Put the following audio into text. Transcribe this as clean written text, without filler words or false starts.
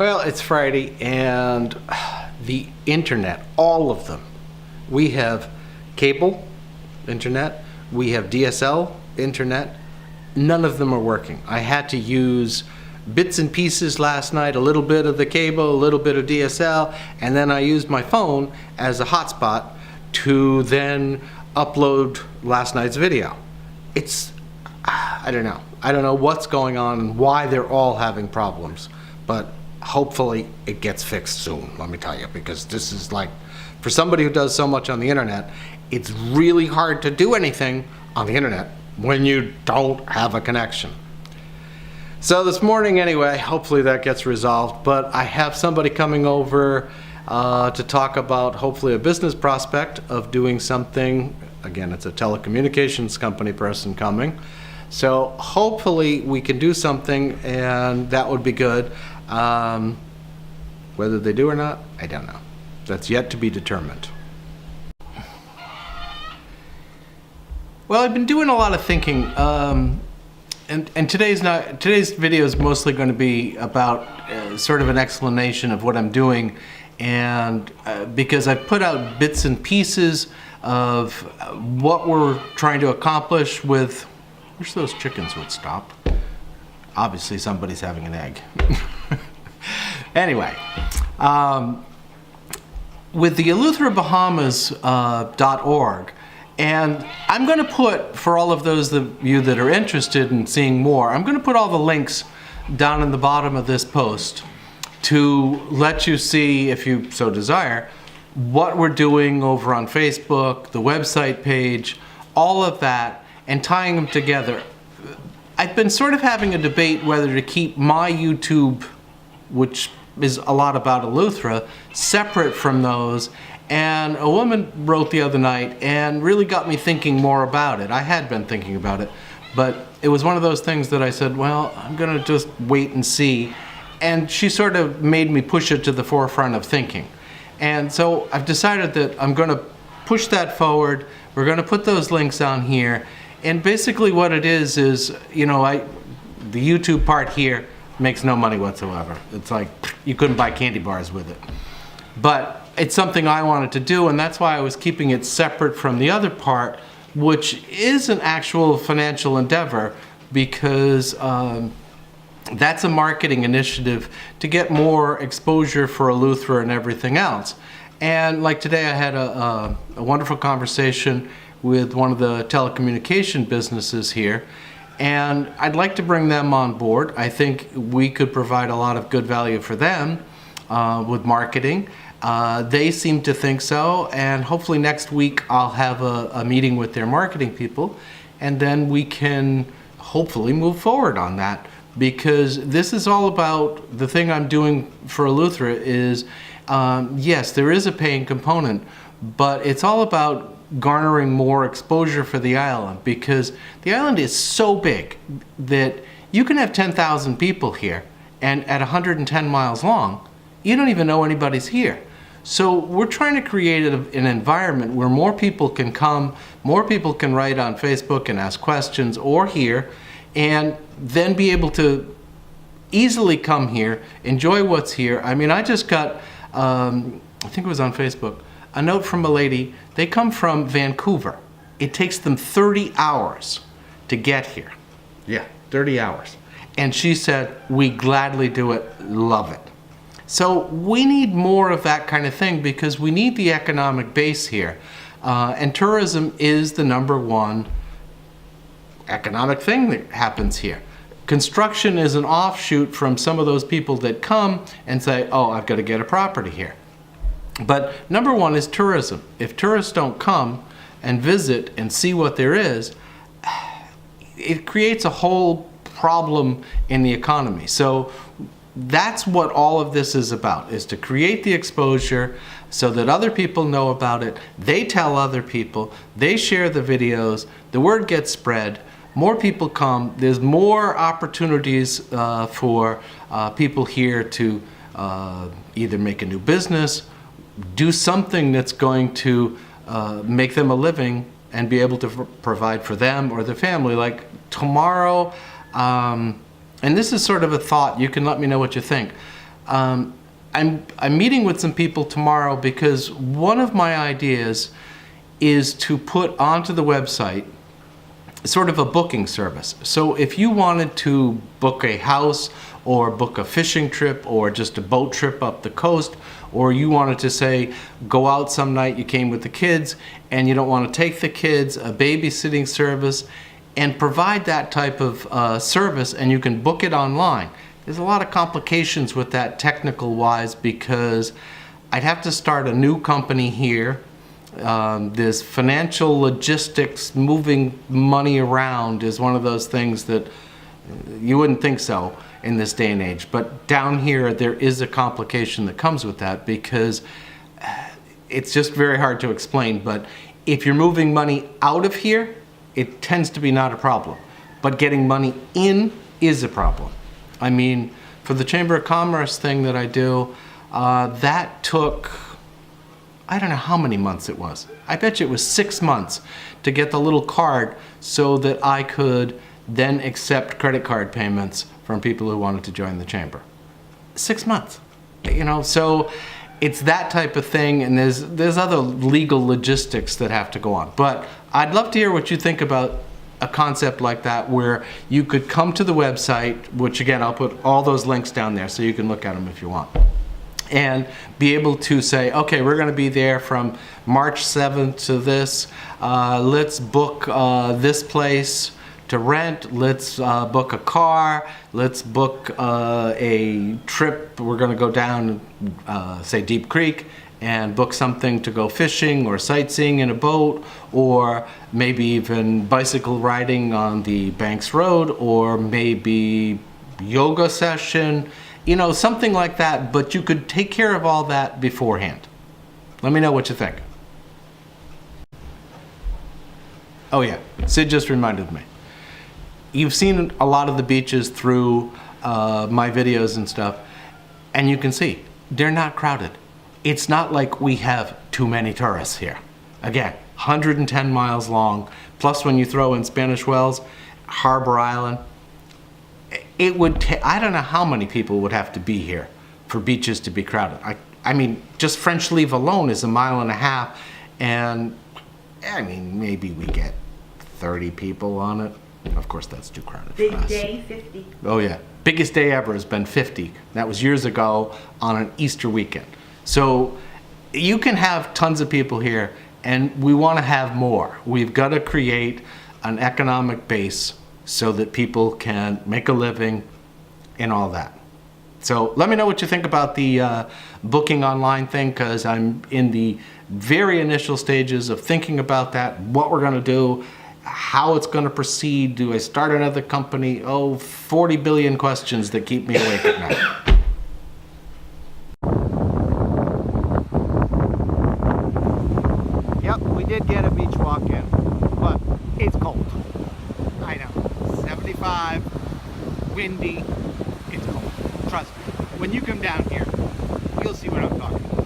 Well, it's Friday and the internet, all of them. We have cable internet, we have DSL internet, none of them are working. I had to use bits and pieces last night, a little bit of the cable, a little bit of DSL, and then I used my phone as a hotspot to then upload last night's video. I don't know. I don't know what's going on and why they're all having problems, but hopefully it gets fixed soon, let me tell you, because this is like, for somebody who does so much on the internet, it's really hard to do anything on the internet when you don't have a connection. So this morning anyway, hopefully that gets resolved, but I have somebody coming over to talk about hopefully a business prospect of doing something. Again, it's a telecommunications company person coming. So hopefully we can do something and that would be good. Whether they do or not, I don't know. That's yet to be determined. Well, I've been doing a lot of thinking, and today's video is mostly going to be about sort of an explanation of what I'm doing, and because I've put out bits and pieces of what we're trying to accomplish with. Wish those chickens would stop. Obviously somebody's having an egg. Anyway, with the Eleuthera Bahamas .org, and I'm going to put, for all of those of you that are interested in seeing more, I'm going to put all the links down in the bottom of this post to let you see, if you so desire, what we're doing over on Facebook, the website page, all of that, and tying them together. I've been sort of having a debate whether to keep my YouTube, which is a lot about Eleuthera, separate from those. And a woman wrote the other night and really got me thinking more about it. I had been thinking about it, but it was one of those things that I said, well, I'm going to just wait and see. And she sort of made me push it to the forefront of thinking. And so I've decided that I'm going to push that forward. We're going to put those links on here. And basically what it is, you know, the YouTube part here makes no money whatsoever. It's like you couldn't buy candy bars with it. But it's something I wanted to do, and that's why I was keeping it separate from the other part, which is an actual financial endeavor, because that's a marketing initiative to get more exposure for Eleuthera and everything else. And like today I had a wonderful conversation with one of the telecommunication businesses here, and I'd like to bring them on board. I think we could provide a lot of good value for them with marketing. They seem to think so, and hopefully next week I'll have a meeting with their marketing people, and then we can hopefully move forward on that, because this is all about, the thing I'm doing for Eleuthera is, yes, there is a paying component, but it's all about garnering more exposure for the island, because the island is so big that you can have 10,000 people here, and at 110 miles long, you don't even know anybody's here. So we're trying to create an environment where more people can come, more people can write on Facebook and ask questions, or here, and then be able to easily come here, enjoy what's here. I mean, I just got, I think it was on Facebook, a note from a lady. They come from Vancouver. It takes them 30 hours to get here. Yeah, 30 hours. And she said, we gladly do it, love it. So we need more of that kind of thing, because we need the economic base here. And tourism is the #1 economic thing that happens here. Construction is an offshoot from some of those people that come and say, oh, I've got to get a property here. But #1 is tourism. If tourists don't come and visit and see what there is, it creates a whole problem in the economy. So that's what all of this is about, is to create the exposure so that other people know about it. They tell other people, they share the videos, the word gets spread, more people come, there's more opportunities for people here to either make a new business, do something that's going to make them a living and be able to provide for them or their family. Like tomorrow, and this is sort of a thought, you can let me know what you think. I'm meeting with some people tomorrow because one of my ideas is to put onto the website sort of a booking service. So if you wanted to book a house or book a fishing trip or just a boat trip up the coast, or you wanted to say go out some night, you came with the kids and you don't want to take the kids, a babysitting service, and provide that type of service, and you can book it online. There's a lot of complications with that technical wise because I'd have to start a new company here. This financial logistics, moving money around is one of those things that you wouldn't think so in this day and age. But down here, there is a complication that comes with that because it's just very hard to explain. But if you're moving money out of here, it tends to be not a problem. But getting money in is a problem. I mean, for the Chamber of Commerce thing that I do, that took, I don't know how many months it was. I bet you it was 6 months to get the little card so that I could then accept credit card payments from people who wanted to join the chamber. 6 months, you know, so it's that type of thing, and there's other legal logistics that have to go on. But I'd love to hear what you think about a concept like that where you could come to the website, which again, I'll put all those links down there so you can look at them if you want, and be able to say, okay, we're going to be there from March 7th to this. Let's book this place to rent. Let's book a car. Let's book a trip. We're going to go down, say, Deep Creek and book something to go fishing or sightseeing in a boat, or maybe even bicycle riding on the Banks Road, or maybe yoga session. You know, something like that, but you could take care of all that beforehand. Let me know what you think. Oh yeah, Sid just reminded me. You've seen a lot of the beaches through my videos and stuff, and you can see they're not crowded. It's not like we have too many tourists here. Again, 110 miles long, plus when you throw in Spanish Wells, Harbor Island, it would take, I don't know how many people would have to be here for beaches to be crowded. I mean, just French Leave alone is 1.5 miles, and I mean, maybe we get 30 people on it. Of course, that's too crowded for us. Big day, 50. Oh yeah, biggest day ever has been 50. That was years ago on an Easter weekend. So you can have tons of people here, and we want to have more. We've got to create an economic base so that people can make a living and all that. So let me know what you think about the booking online thing, because I'm in the very initial stages of thinking about that, what we're going to do, how it's going to proceed. Do I start another company? Oh, 40 billion questions that keep me awake at night. Yep, we did get a beach walk in, but it's cold. I know, 75, windy, it's cold. Trust me, when you come down here, you'll see what I'm talking about.